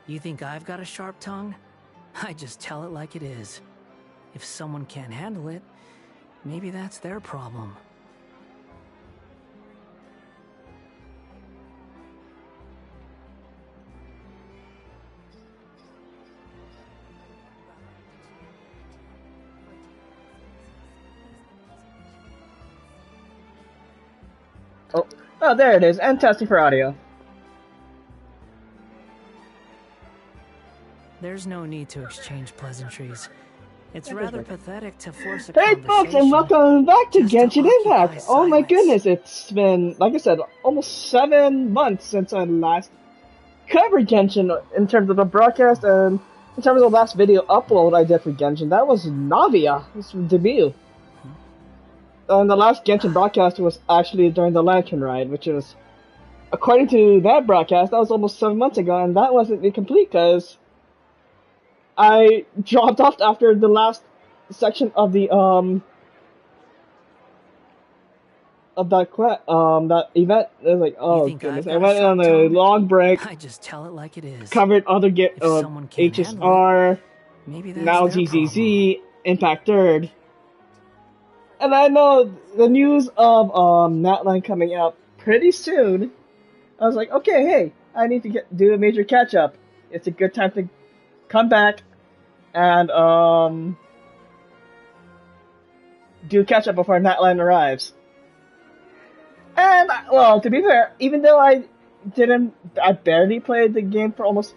You think I've got a sharp tongue? I just tell it like it is. If someone can't handle it, maybe that's their problem. Oh, there it is, and testing for audio. There's no need to exchange pleasantries. It's rather pathetic to force a Hey folks, and welcome back to Genshin Impact! Oh my goodness, it's been, like I said, almost 7 months since I last covered Genshin in terms of the broadcast, and in terms of the last video upload I did for Genshin. That was Navia, his debut. And the last Genshin broadcast was actually during the Lantern Ride, which was, according to that broadcast, that was almost 7 months ago, and that wasn't complete because I dropped off after the last section of the that event. It was like, oh goodness, I went on a long break. I just tell it like it is. Covered other HSR, now ZZZ, Impact Third. And I know the news of Natlan coming out pretty soon. I was like, okay, hey, I need to do a major catch up. It's a good time to come back and do catch up before Natlan arrives. And well, to be fair, even though I barely played the game for almost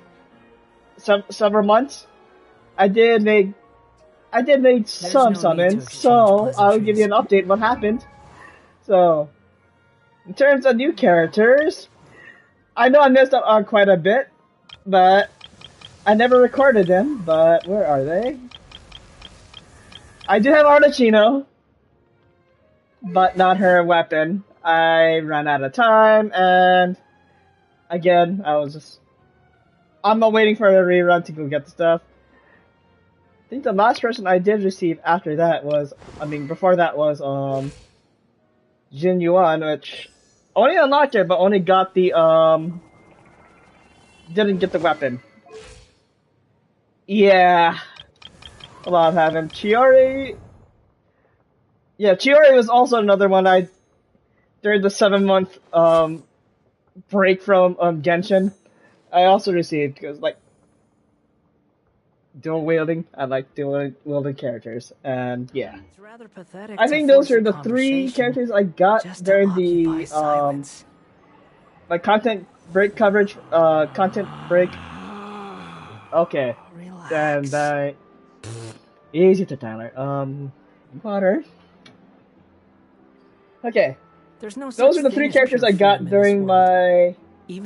several months, I did make some summons, so I'll give you an update on what happened. So, in terms of new characters, I know I missed out on quite a bit, but I never recorded them, but where are they? I do have Arlecchino, but not her weapon. I ran out of time, and again, I'm not waiting for the rerun to go get the stuff. I think the last person I did receive after that was, before that was, Jin Yuan, which only unlocked it, but only got the, didn't get the weapon. Yeah. A lot happened. Chiori was also another one during the 7-month, break from, Genshin, I also received, because, like, dual wielding. I like dual wielding characters, and yeah. It's rather pathetic. I think those are the 3 characters I got during the like content break coverage. Content break. Okay, then easy to Tyler. Water. Okay. Those are the 3 characters I got during my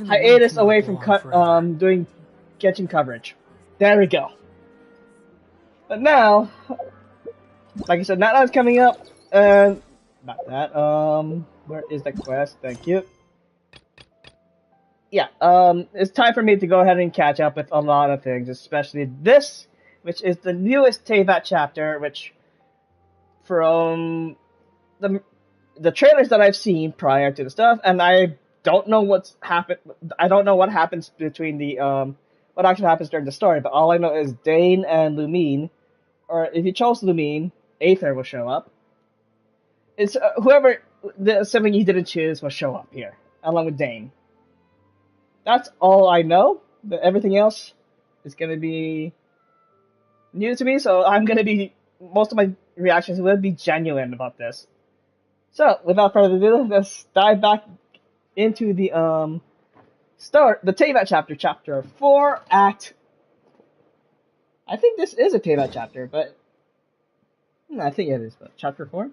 hiatus away from doing Genshin coverage. There we go. But now, like I said, Natlan's coming up, and not that, where is the quest? Thank you. Yeah, it's time for me to go ahead and catch up with a lot of things, especially this, which is the newest Teyvat Chapter, which, from the trailers that I've seen prior to the stuff, and I don't know what's happened, I don't know what happens between the, what actually happens during the story, but all I know is Dain and Lumine, or if you chose Lumine, Aether will show up. It's whoever, assuming you didn't choose, will show up here, along with Dain. That's all I know, but everything else is going to be new to me, so I'm going to be, most of my reactions will be genuine about this. So, without further ado, let's dive back into the, the Teyvat Chapter, Chapter 4, Act... I think this is a Teyvat Chapter, but... I think it is, but Chapter 4?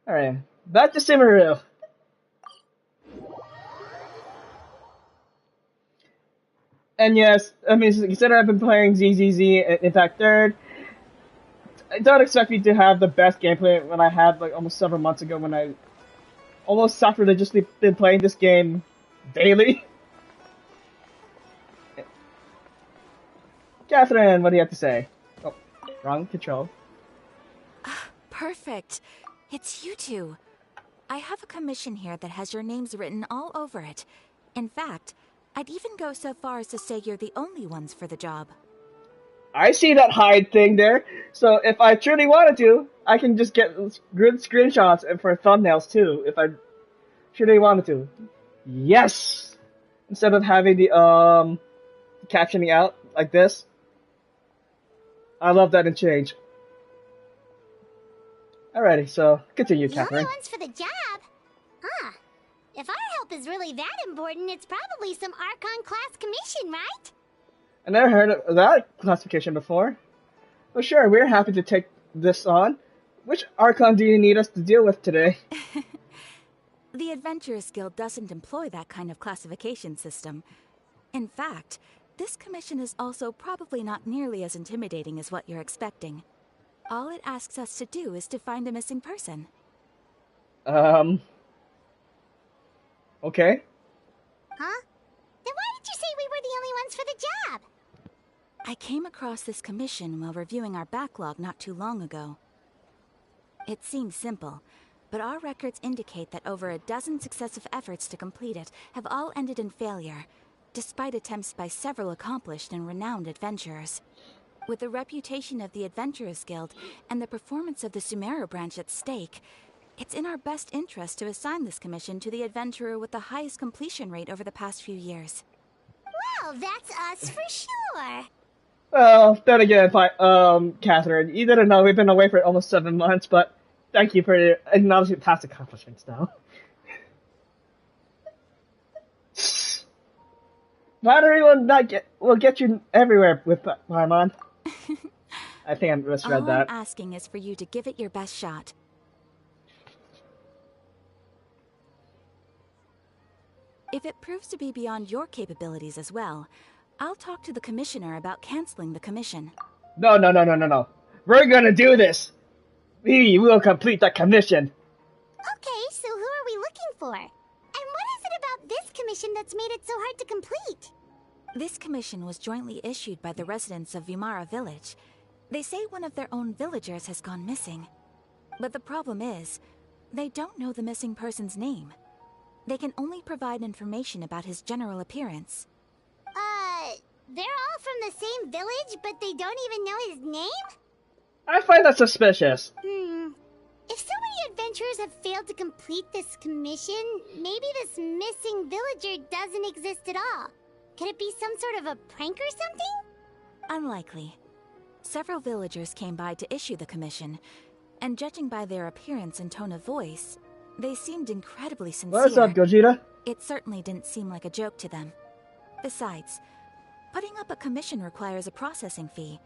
Alright, back to Simaru. And yes, consider I've been playing ZZZ and Impact Third, don't expect me to have the best gameplay when I had, like, almost several months ago when I almost sacrilegiously been playing this game daily. Catherine, what do you have to say? Oh, wrong control. Perfect. It's you two. I have a commission here that has your names written all over it. In fact, I'd even go so far as to say you're the only ones for the job. I see that hide thing there. So if I truly wanted to, I can just get good screenshots and for thumbnails too. If I truly wanted to. Yes. Instead of having the captioning out like this. I love that in change. Alrighty, so continue, The Catherine. only ones for the job? Huh. If our help is really that important, it's probably some Archon class commission, right? I never heard of that classification before. Well, sure, we're happy to take this on. Which Archon do you need us to deal with today? The Adventurers Guild doesn't employ that kind of classification system. In fact, this commission is also probably not nearly as intimidating as what you're expecting. All it asks us to do is to find a missing person. Okay. Huh? Then why did you say we were the only ones for the job? I came across this commission while reviewing our backlog not too long ago. It seems simple, but our records indicate that over a dozen successive efforts to complete it have all ended in failure, despite attempts by several accomplished and renowned adventurers. With the reputation of the Adventurers Guild and the performance of the Sumeru branch at stake, it's in our best interest to assign this commission to the adventurer with the highest completion rate over the past few years. Well, that's us for sure. Well, then again, Catherine, you didn't know we've been away for almost 7 months, but thank you for acknowledging past accomplishments now. Flattery will get you everywhere with Paimon. I think I misread All that. I'm asking is for you to give it your best shot. If it proves to be beyond your capabilities as well, I'll talk to the commissioner about canceling the commission. No. We're gonna do this. We will complete the commission. Okay, so who are we looking for? And what is it about this commission that's made it so hard to complete? This commission was jointly issued by the residents of Vimara Village. They say one of their own villagers has gone missing. But the problem is, they don't know the missing person's name. They can only provide information about his general appearance. They're all from the same village, but they don't even know his name? I find that suspicious. If so many adventurers have failed to complete this commission, maybe this missing villager doesn't exist at all. Could it be some sort of a prank or something? Unlikely. Several villagers came by to issue the commission, and judging by their appearance and tone of voice, they seemed incredibly sincere. What's up, Gogeta? It certainly didn't seem like a joke to them. Besides, putting up a commission requires a processing fee.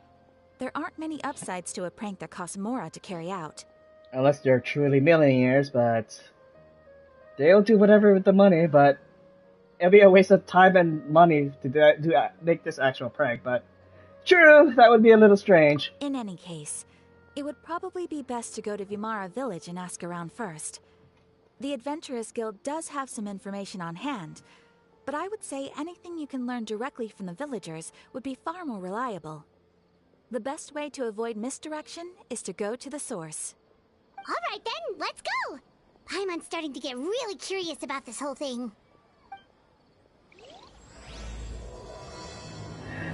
There aren't many upsides to a prank that costs Mora to carry out. Unless they're truly millionaires, but they'll do whatever with the money, but it'll be a waste of time and money to make this actual prank, but true, that would be a little strange. In any case, it would probably be best to go to Vimara Village and ask around first. The Adventurers Guild does have some information on hand, but I would say anything you can learn directly from the villagers would be far more reliable. The best way to avoid misdirection is to go to the source. Alright then, let's go! Paimon's starting to get really curious about this whole thing.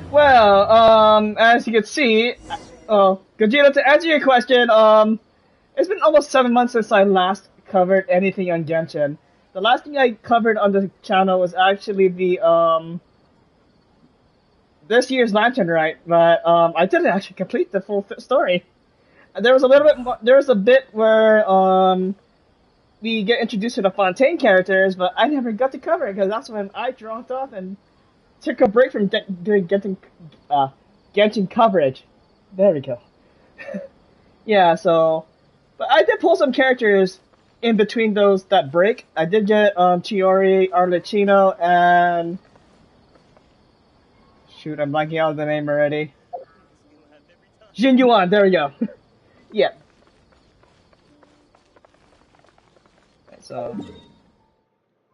Well, as you can see, Gogeta, to answer your question, it's been almost 7 months since I last covered anything on Genshin. The last thing I covered on the channel was actually the, this year's Lantern Rite, but, I didn't actually complete the full story. There was a little bit more, there was a bit where, we get introduced to the Fontaine characters, but I never got to cover it, because that's when I dropped off and took a break from doing Genshin coverage. There we go. Yeah, so, but I did pull some characters in between that break. I did get Chiori, Arlecchino, and shoot, I'm blanking out the name already. Jin Yuan, there we go. Yeah. So,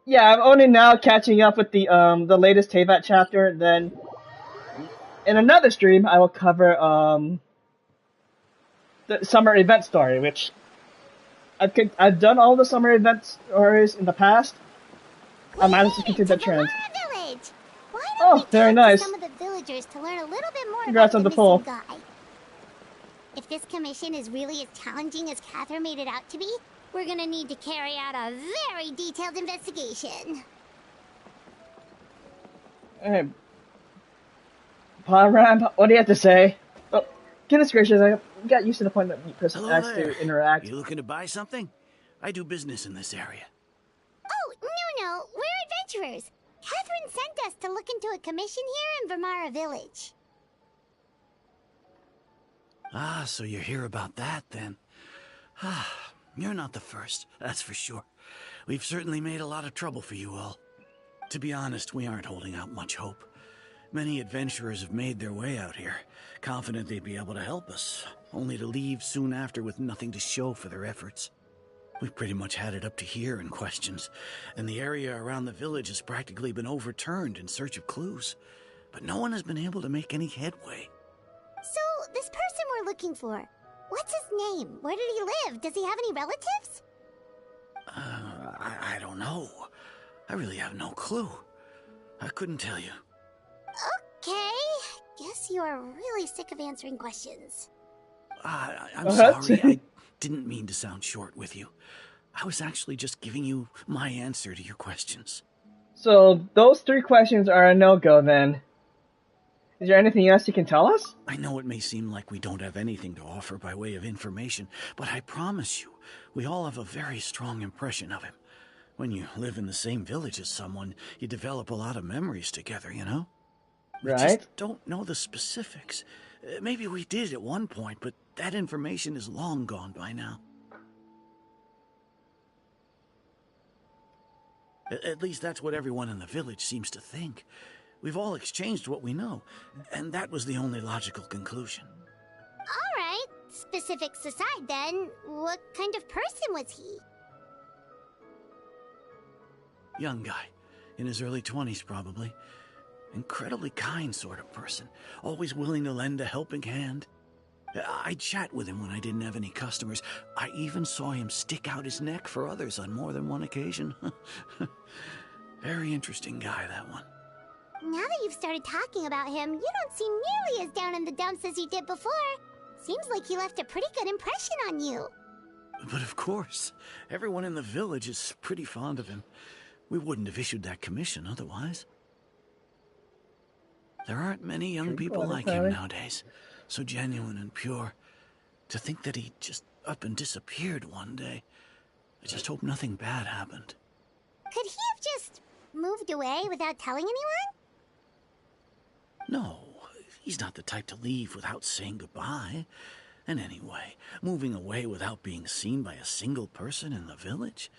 yeah, I'm only now catching up with the latest Teyvat chapter. Then, in another stream, I will cover the summer event story, which I've done all the summer event stories in the past. I managed to continue that trend. Village. Why don't Oh, we very talk nice. to some of the villagers to learn a little bit more Congrats about on the the poll. missing guy? If this commission is really as challenging as Catherine made it out to be, we're gonna need to carry out a very detailed investigation. Alright. Param, what do you have to say? Oh, goodness gracious, I got used to the point that the person Hello has there. to interact. You looking to buy something? I do business in this area. Oh, no, we're adventurers. Catherine sent us to look into a commission here in Vermara Village. Ah, so you're here about that, then. Ah, you're not the first, that's for sure. We've certainly made a lot of trouble for you all. To be honest, we aren't holding out much hope. Many adventurers have made their way out here, confident they'd be able to help us, only to leave soon after with nothing to show for their efforts. We've pretty much had it up to here in questions, and the area around the village has practically been overturned in search of clues. But no one has been able to make any headway. So, this person we're looking for, what's his name? Where did he live? Does he have any relatives? I don't know. I really have no clue. I couldn't tell you. Okay, guess you are really sick of answering questions. I'm sorry, I didn't mean to sound short with you. I was actually just giving you my answer to your questions. So, those 3 questions are a no-go then. Is there anything else you can tell us? I know it may seem like we don't have anything to offer by way of information, but I promise you, we all have a very strong impression of him. When you live in the same village as someone, you develop a lot of memories together, you know? We Right. just don't know the specifics. Maybe we did at one point, but that information is long gone by now. At least that's what everyone in the village seems to think. We've all exchanged what we know, and that was the only logical conclusion. Alright, specifics aside then, what kind of person was he? Young guy, in his early 20s probably. Incredibly kind sort of person, always willing to lend a helping hand. I'd chat with him when I didn't have any customers. I even saw him stick out his neck for others on more than one occasion. Very interesting guy, that one. Now that you've started talking about him, you don't seem nearly as down in the dumps as you did before. Seems like he left a pretty good impression on you. But of course, everyone in the village is pretty fond of him. We wouldn't have issued that commission otherwise. There aren't many young people like him nowadays. So genuine and pure. To think that he just up and disappeared one day. I just hope nothing bad happened. Could he have just moved away without telling anyone? No, he's not the type to leave without saying goodbye. And anyway, moving away without being seen by a single person in the village?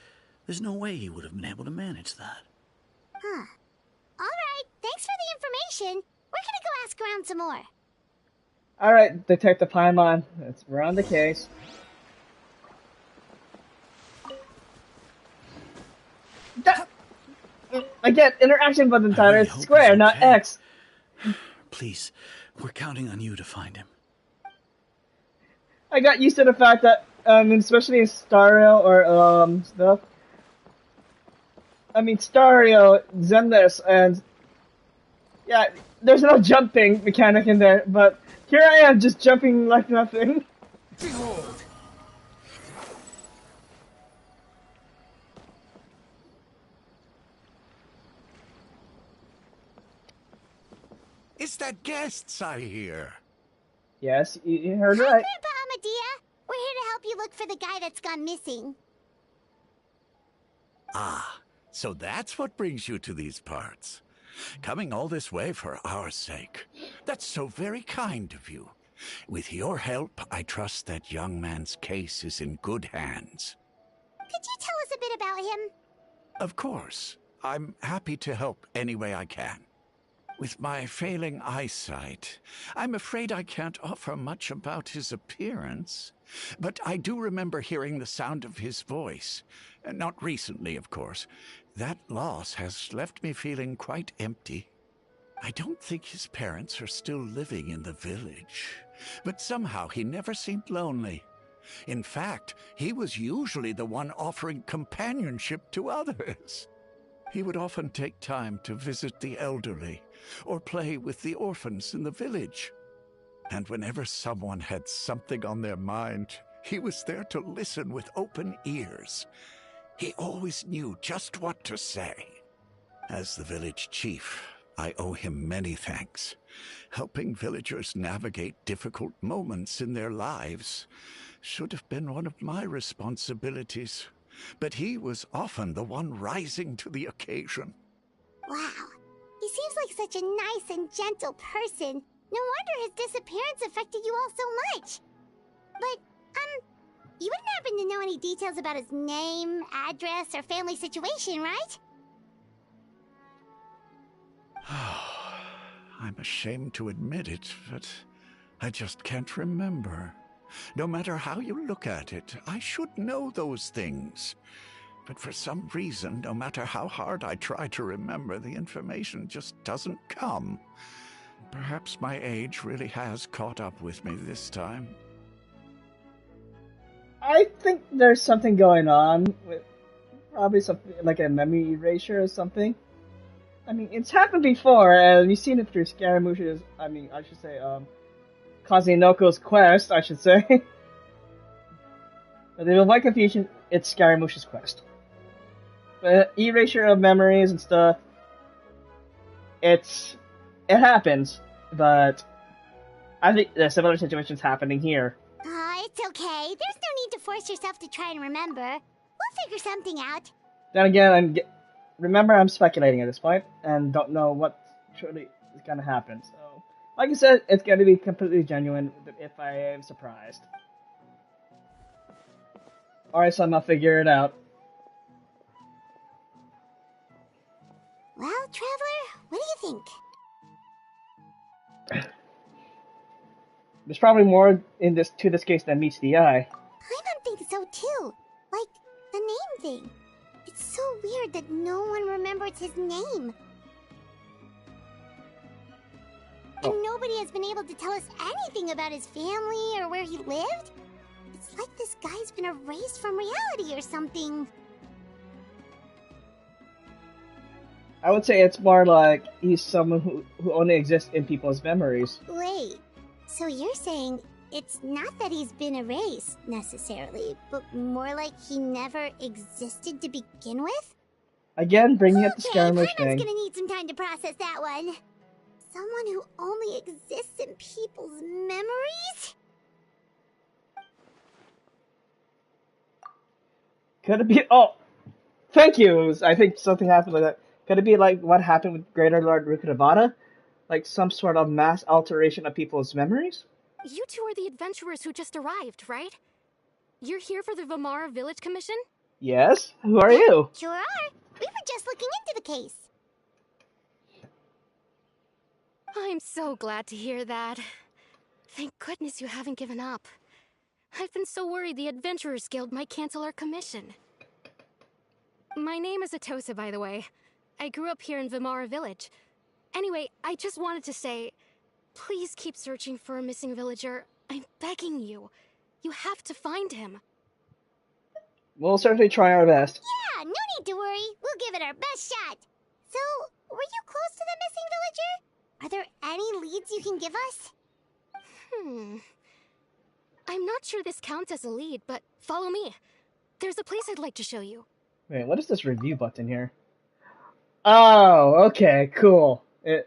There's no way he would have been able to manage that. Huh. Alright, thanks for the information. We're gonna go ask around some more. Alright, Detective Paimon, let's run the case. Again, interaction button title is square, not X. Please, we're counting on you to find him. I got used to the fact that, especially in Stario or, stuff. I mean, Stario, Zenless, and... yeah, there's no jumping mechanic in there, but here I am just jumping like nothing. Behold! It's that guests I hear. Yes, you heard Hi, right. Grandpa Amadea. We're here to help you look for the guy that's gone missing. Ah, so that's what brings you to these parts. Coming all this way for our sake. That's so very kind of you. With your help, I trust that young man's case is in good hands. Could you tell us a bit about him? Of course. I'm happy to help any way I can. With my failing eyesight, I'm afraid I can't offer much about his appearance. But I do remember hearing the sound of his voice. Not recently, of course. That loss has left me feeling quite empty. I don't think his parents are still living in the village, but somehow he never seemed lonely. In fact, he was usually the one offering companionship to others. He would often take time to visit the elderly or play with the orphans in the village. And whenever someone had something on their mind, he was there to listen with open ears. He always knew just what to say. As the village chief, I owe him many thanks. Helping villagers navigate difficult moments in their lives should have been one of my responsibilities, but he was often the one rising to the occasion. Wow, he seems like such a nice and gentle person. No wonder his disappearance affected you all so much. But, you wouldn't happen to know any details about his name, address, or family situation, right? I'm ashamed to admit it, but I just can't remember. No matter how you look at it, I should know those things. But for some reason, no matter how hard I try to remember, the information just doesn't come. Perhaps my age really has caught up with me this time. I think there's something going on with probably something like a memory erasure or something. I mean, it's happened before, and we've seen it through Scaramouche's, Kazenoko's quest, I should say. But if you avoid confusion, it's Scaramouche's quest. But erasure of memories and stuff, it happens, but I think there's similar situations happening here. It's okay. There's no need to force yourself to try and remember. We'll figure something out. Then again, remember I'm speculating at this point, and don't know what truly is gonna happen, so... Like I said, it's gonna be completely genuine if I am surprised. Alright, son, I'll figure it out. Well, Traveler, what do you think? There's probably more in this case than meets the eye. I don't think so too. Like, the name thing. It's so weird that no one remembers his name. And nobody has been able to tell us anything about his family or where he lived. It's like this guy's been erased from reality or something. I would say it's more like he's someone who only exists in people's memories. Wait, so you're saying it's not that he's been erased, necessarily, but more like he never existed to begin with? Again, bringing up the Scaramouche thing. Paimon's gonna need some time to process that one. Someone who only exists in people's memories? Could it be... Oh! Thank you! I think something happened like that. Could it be like what happened with Greater Lord Rukudabata? Like some sort of mass alteration of people's memories? You two are the adventurers who just arrived, right? You're here for the Vamara Village Commission? Yes? Who are you? Sure are. We were just looking into the case. I'm so glad to hear that. Thank goodness you haven't given up. I've been so worried the Adventurers Guild might cancel our commission. My name is Atosa, by the way. I grew up here in Vamara Village. Anyway, I just wanted to say, please keep searching for a missing villager. I'm begging you. You have to find him. We'll certainly try our best. Yeah, no need to worry. We'll give it our best shot. So, were you close to the missing villager? Are there any leads you can give us? I'm not sure this counts as a lead, but follow me. There's a place I'd like to show you. Wait, what is this review button here? Oh, okay, cool. At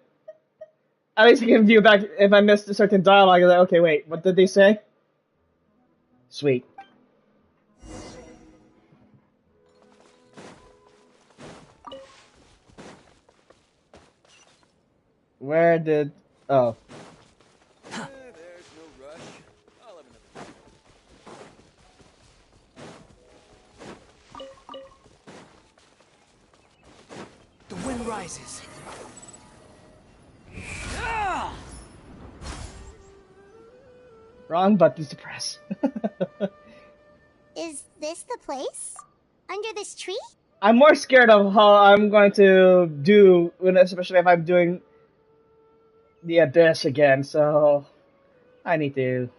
least you can view back if I missed a certain dialogue. Like, okay, wait, what did they say? Sweet. Where did... Oh. There's no rush. I'll have another. The wind rises. Wrong buttons to press. Is this the place? Under this tree? I'm more scared of how I'm going to do, especially if I'm doing the Abyss again, so I need to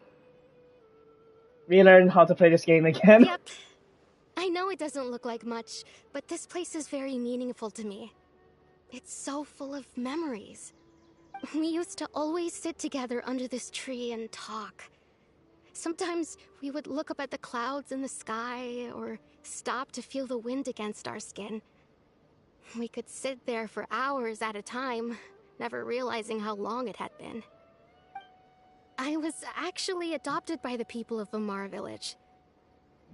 relearn how to play this game again. Yep. I know it doesn't look like much, but this place is very meaningful to me. It's so full of memories. We used to always sit together under this tree and talk. Sometimes we would look up at the clouds in the sky, or stop to feel the wind against our skin. We could sit there for hours at a time, never realizing how long it had been. I was actually adopted by the people of Vamara village.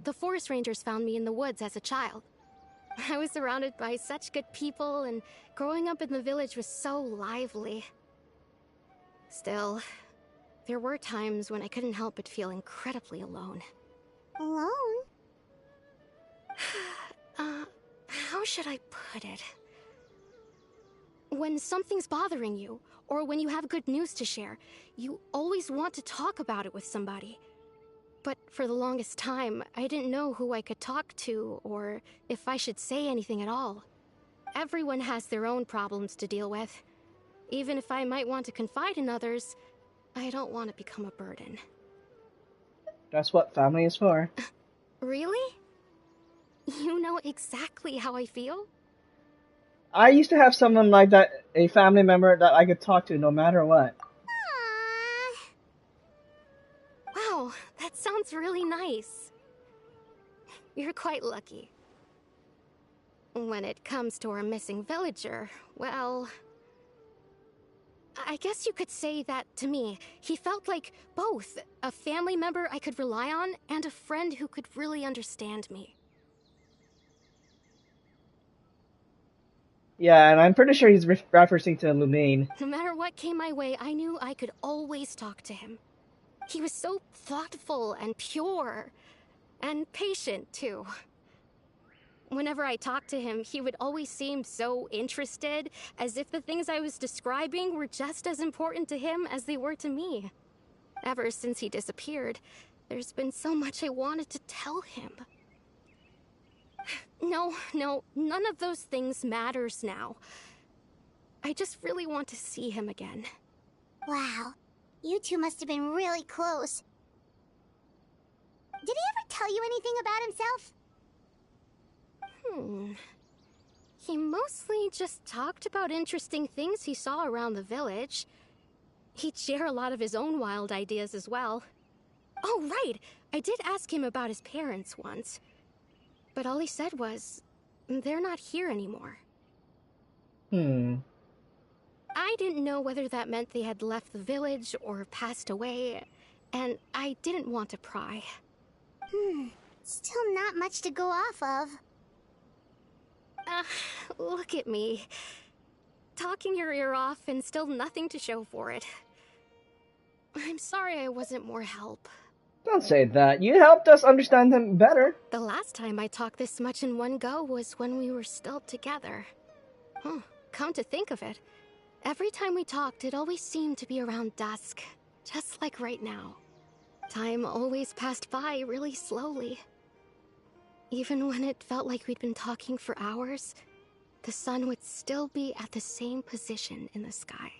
The forest rangers found me in the woods as a child. I was surrounded by such good people, and growing up in the village was so lively. Still, there were times when I couldn't help but feel incredibly alone. Alone? How should I put it? When something's bothering you, or when you have good news to share, you always want to talk about it with somebody. But for the longest time, I didn't know who I could talk to, or if I should say anything at all. Everyone has their own problems to deal with. Even if I might want to confide in others, I don't want to become a burden. That's what family is for. Really? You know exactly how I feel? I used to have someone like that, a family member that I could talk to no matter what. Aww. Wow, that sounds really nice. You're quite lucky. When it comes to our missing villager, well, I guess you could say that to me. He felt like both a family member I could rely on and a friend who could really understand me. Yeah, and I'm pretty sure he's referencing to Lumine. No matter what came my way, I knew I could always talk to him. He was so thoughtful and pure, and patient, too. Whenever I talked to him, he would always seem so interested, as if the things I was describing were just as important to him as they were to me. Ever since he disappeared, there's been so much I wanted to tell him. No, none of those things matters now. I just really want to see him again. Wow. You two must have been really close. Did he ever tell you anything about himself? He mostly just talked about interesting things he saw around the village. He'd share a lot of his own wild ideas as well. Oh, right! I did ask him about his parents once. But all he said was, they're not here anymore. I didn't know whether that meant they had left the village or passed away, and I didn't want to pry. Still not much to go off of. Look at me. Talking your ear off and still nothing to show for it. I'm sorry I wasn't more help. Don't say that. You helped us understand him better. The last time I talked this much in one go was when we were still together. Come to think of it, every time we talked, it always seemed to be around dusk, just like right now. Time always passed by really slowly. Even when it felt like we'd been talking for hours, the sun would still be at the same position in the sky.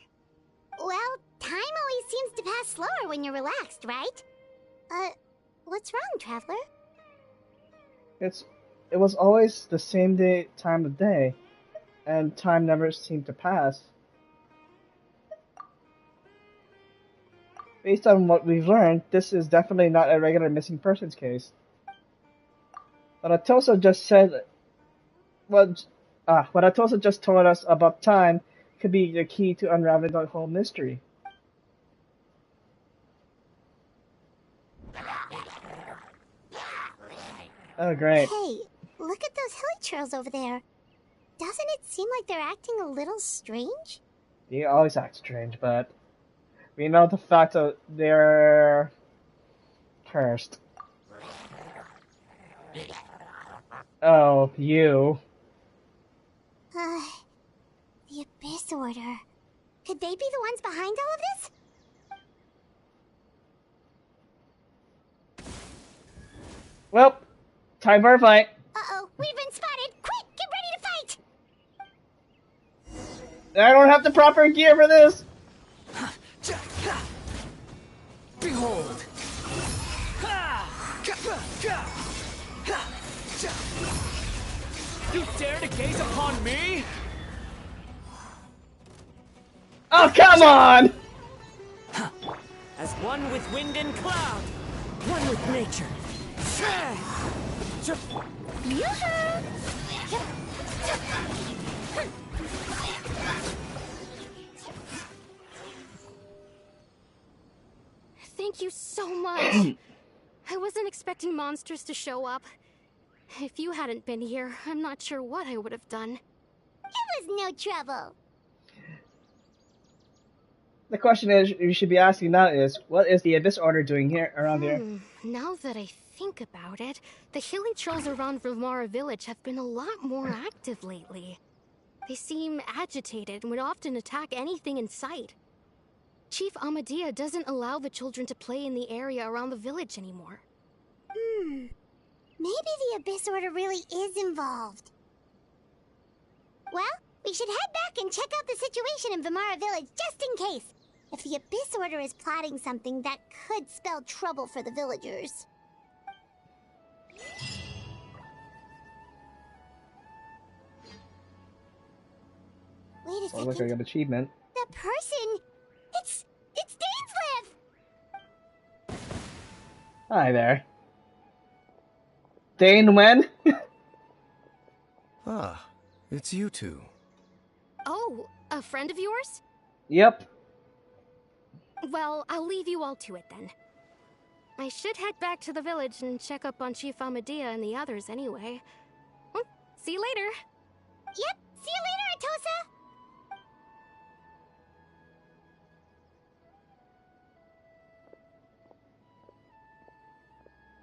Well, time always seems to pass slower when you're relaxed, right? What's wrong, Traveler? It was always the same time of day, and time never seemed to pass. Based on what we've learned, this is definitely not a regular missing persons case. What Atosa just said, what Atosa just told us about time could be the key to unraveling the whole mystery. Oh, great. Hey, look at those hilly trails over there. Doesn't it seem like they're acting a little strange? They always act strange, but we know the fact that they're cursed. Oh, you. The Abyss Order. Could they be the ones behind all of this? Well, time for a fight. Uh-oh, we've been spotted! Quick, get ready to fight! I don't have the proper gear for this! Behold! You dare to gaze upon me? Oh, come on! As one with wind and cloud, one with nature. Thank you so much. I wasn't expecting monsters to show up. If you hadn't been here, I'm not sure what I would have done. It was no trouble. The question is, you should be asking now is, what is the Abyss Order doing here, around here? Now that I think about it, the hilly trolls around Vimara village have been a lot more active lately. They seem agitated and would often attack anything in sight. Chief Amadea doesn't allow the children to play in the area around the village anymore. Maybe the Abyss Order really is involved. Well, we should head back and check out the situation in Vimara village just in case. If the Abyss Order is plotting something that could spell trouble for the villagers. Wait a Oh, second. look, I got an achievement. The person... It's Dainslev! Hi there. Dain when? Ah, it's you two. Oh, a friend of yours? Yep. Well, I'll leave you all to it then. I should head back to the village and check up on Chief Amadea and the others anyway. Well, see you later. Yep, see you later, Atosa!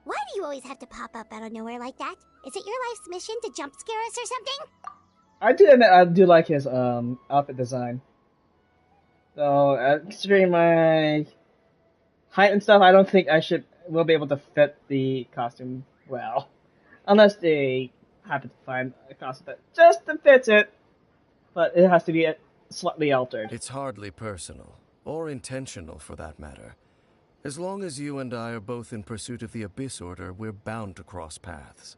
Why do you always have to pop up out of nowhere like that? Is it your life's mission to jump scare us or something? I do admit, I do like his outfit design. So, considering my height and stuff, I don't think will be able to fit the costume well. Unless they happen to find a costume that just fits it. But it has to be slightly altered. It's hardly personal, or intentional for that matter. As long as you and I are both in pursuit of the Abyss Order, we're bound to cross paths.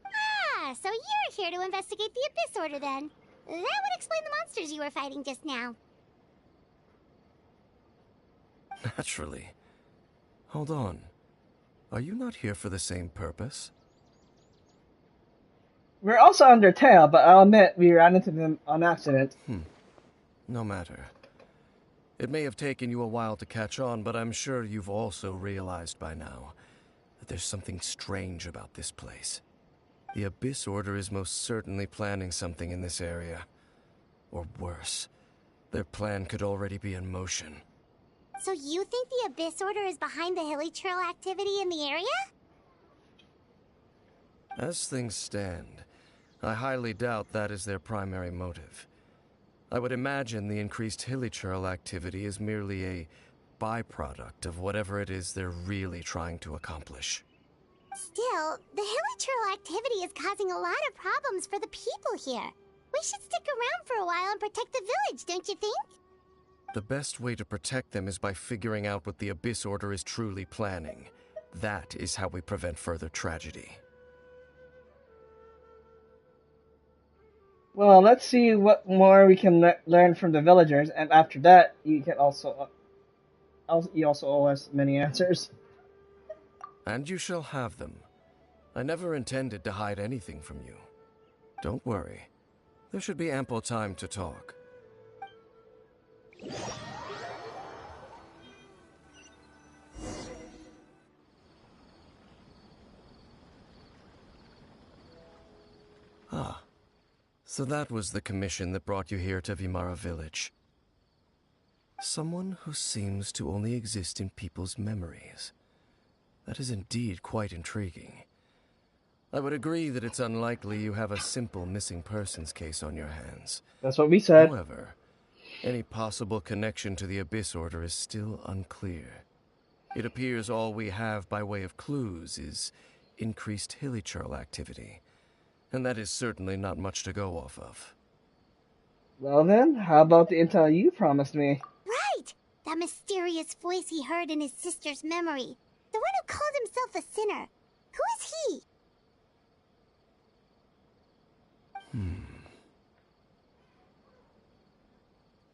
Ah, so you're here to investigate the Abyss Order then. That would explain the monsters you were fighting just now. Naturally. Hold on. Are you not here for the same purpose? We're also under tail, but I'll admit we ran into them on accident. No matter. It may have taken you a while to catch on, but I'm sure you've also realized by now that there's something strange about this place. The Abyss Order is most certainly planning something in this area. Or worse, their plan could already be in motion. So you think the Abyss Order is behind the hilly trail activity in the area? As things stand, I highly doubt that is their primary motive. I would imagine the increased hilly trail activity is merely a byproduct of whatever it is they're really trying to accomplish. Still, the hilly trail activity is causing a lot of problems for the people here. We should stick around for a while and protect the village, don't you think? The best way to protect them is by figuring out what the Abyss Order is truly planning. That is how we prevent further tragedy. Well, let's see what more we can learn from the villagers, and after that, you can also owe us many answers. And you shall have them. I never intended to hide anything from you. Don't worry. There should be ample time to talk. Ah. So that was the commission that brought you here to Vimara village. Someone who seems to only exist in people's memories. That is indeed quite intriguing. I would agree that it's unlikely you have a simple missing persons case on your hands. That's what we said. However, any possible connection to the Abyss Order is still unclear. It appears all we have by way of clues is increased hilly trail activity. And that is certainly not much to go off of. Well then, how about the intel you promised me? Right! That mysterious voice he heard in his sister's memory. The one who called himself a sinner. Who is he?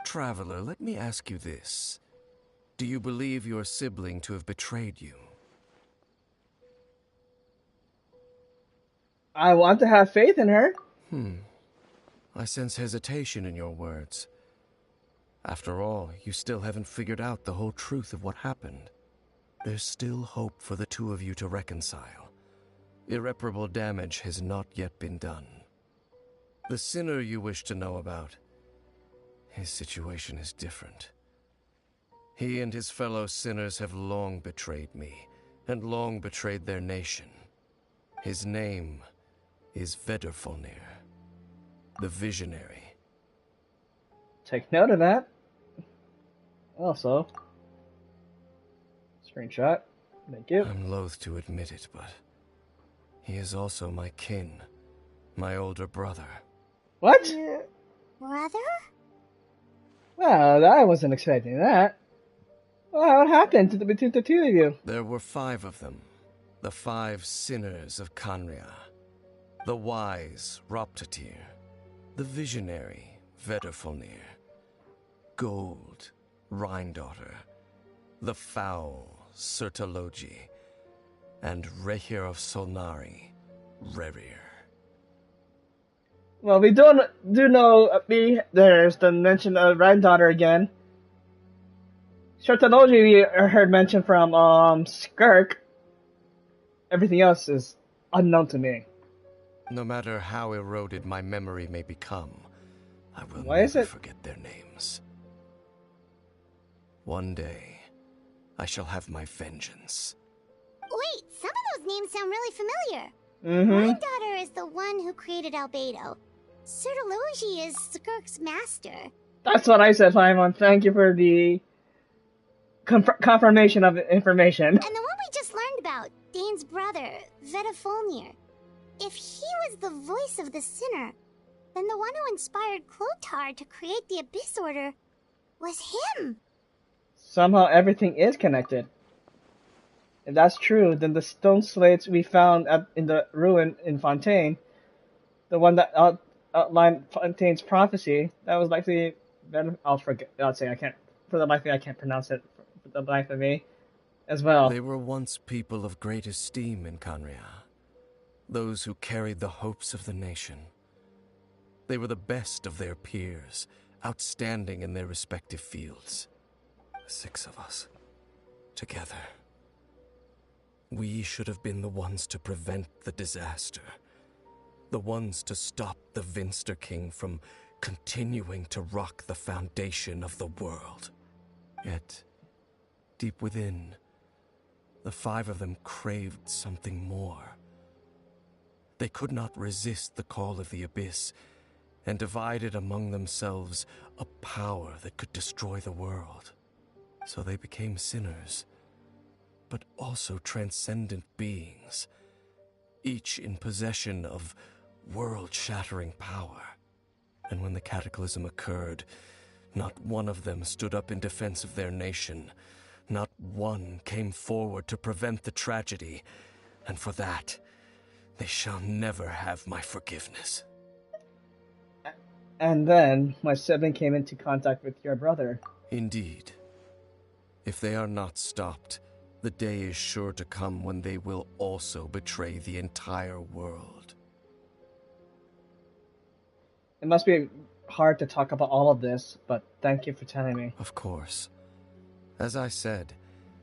Traveler, let me ask you this. Do you believe your sibling to have betrayed you? I want to have faith in her. I sense hesitation in your words. After all, you still haven't figured out the whole truth of what happened. There's still hope for the two of you to reconcile. Irreparable damage has not yet been done. The sinner you wish to know about, his situation is different. He and his fellow sinners have long betrayed me, and long betrayed their nation. His name is Vedrfolnir, the Visionary. Take note of that. Also, screenshot. Thank you. I'm loath to admit it, but he is also my kin, my older brother. What? Your brother? Well, I wasn't expecting that. Well, what happened between the two of you? There were 5 of them, the 5 sinners of Khaenri'ah. The wise Roptatyr, the visionary Vedrfolnir, Gold Rhindaughter, the foul Sertologi, and Rehir of Solnari, Rerir. Well, we do know there's the mention of Granddaughter again. Sertologi we heard mention from Skirk. Everything else is unknown to me. No matter how eroded my memory may become, I will Why is never it- forget their names. One day, I shall have my vengeance. Wait, some of those names sound really familiar. Mm-hmm. My daughter is the one who created Albedo. Sertologi is Skirk's master. That's what I said, Paimon. Thank you for the confirmation of information. And the one we just learned about, Dain's brother, Vedrfolnir. If he was the voice of the sinner, then the one who inspired Clothar to create the Abyss Order was him. Somehow everything is connected. If that's true, then the stone slates we found in the ruin in Fontaine, the one that outlined Fontaine's prophecy, that was likely. I'll forget. I'll say I can't. For the life of me, I can't pronounce it. For the life of me, as well. They were once people of great esteem in Khaenri'ah, those who carried the hopes of the nation. They were the best of their peers, outstanding in their respective fields. 6 of us, together. We should have been the ones to prevent the disaster. The ones to stop the Vinster King from continuing to rock the foundation of the world. Yet, deep within, the 5 of them craved something more. They could not resist the call of the Abyss, and divided among themselves a power that could destroy the world. So they became sinners, but also transcendent beings, each in possession of world-shattering power. And when the cataclysm occurred, not one of them stood up in defense of their nation. Not one came forward to prevent the tragedy, and for that, they shall never have my forgiveness. And then my sibling came into contact with your brother. Indeed. If they are not stopped, the day is sure to come when they will also betray the entire world. It must be hard to talk about all of this, but thank you for telling me. Of course. As I said,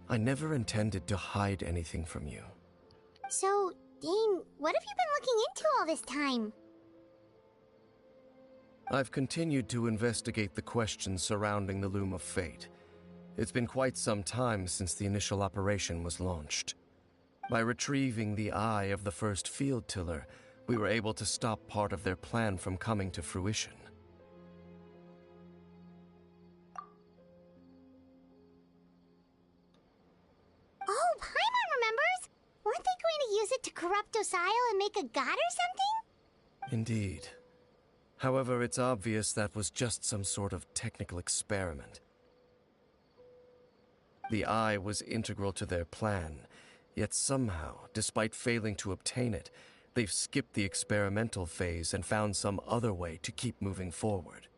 I never intended to hide anything from you. So, Dain, what have you been looking into all this time? I've continued to investigate the questions surrounding the Loom of Fate. It's been quite some time since the initial operation was launched. By retrieving the eye of the first field tiller, we were able to stop part of their plan from coming to fruition. Oh, Paimon remembers! Weren't they going to use it to corrupt Osial and make a god or something? Indeed. However, it's obvious that was just some sort of technical experiment. The eye was integral to their plan, yet somehow, despite failing to obtain it, they've skipped the experimental phase and found some other way to keep moving forward.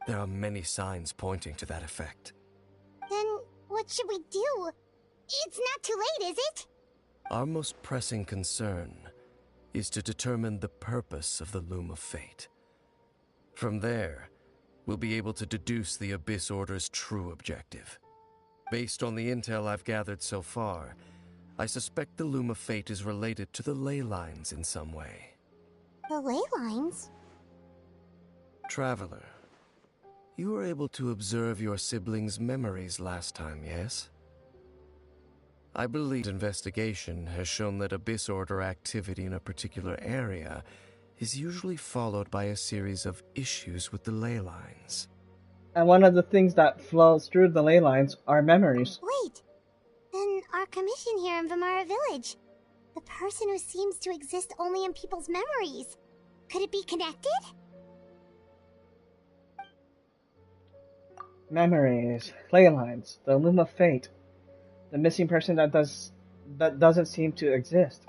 There are many signs pointing to that effect. Then what should we do? It's not too late, is it? Our most pressing concern is to determine the purpose of the Loom of Fate. From there, we'll be able to deduce the Abyss Order's true objective. Based on the intel I've gathered so far, I suspect the Loom of Fate is related to the ley lines in some way. The ley lines? Traveler, you were able to observe your siblings' memories last time, yes? I believe investigation has shown that Abyss Order activity in a particular area is usually followed by a series of issues with the ley lines. And one of the things that flows through the ley lines are memories. Wait, then our commission here in Vimara Village. The person who seems to exist only in people's memories. Could it be connected? Memories, ley lines, the Loom of Fate. The missing person that doesn't seem to exist.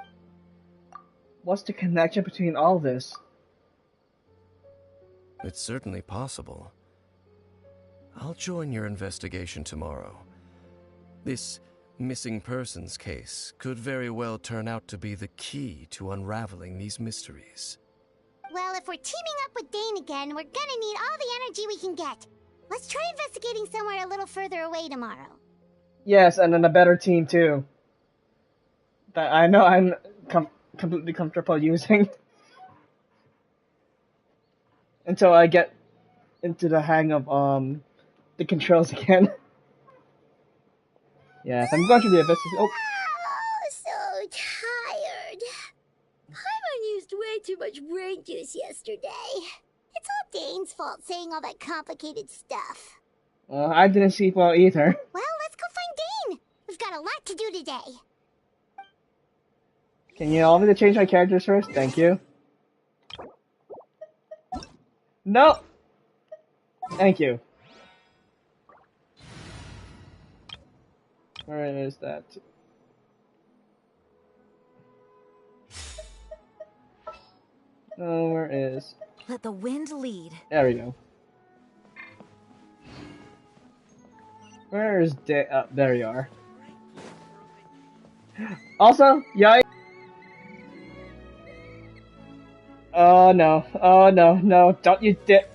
What's the connection between all this? It's certainly possible. I'll join your investigation tomorrow. This missing persons case could very well turn out to be the key to unraveling these mysteries. Well, if we're teaming up with Dain again, we're gonna need all the energy we can get. Let's try investigating somewhere a little further away tomorrow. Yes, and then a better team too. That I know I'm completely comfortable using. Until I get into the hang of the controls again. Yes, I'm going to the Abyss. Oh. So tired. Paimon used way too much brain juice yesterday. It's all Dain's fault saying all that complicated stuff. I didn't sleep well either. Well, let's go find Dain. We've got a lot to do today. Can you allow me to change my characters first? Thank you. No! Thank you. Where is that? Oh, where is... Let the wind lead. There we go. Where is there you are. Also, yikes. Oh no, no, don't you dip.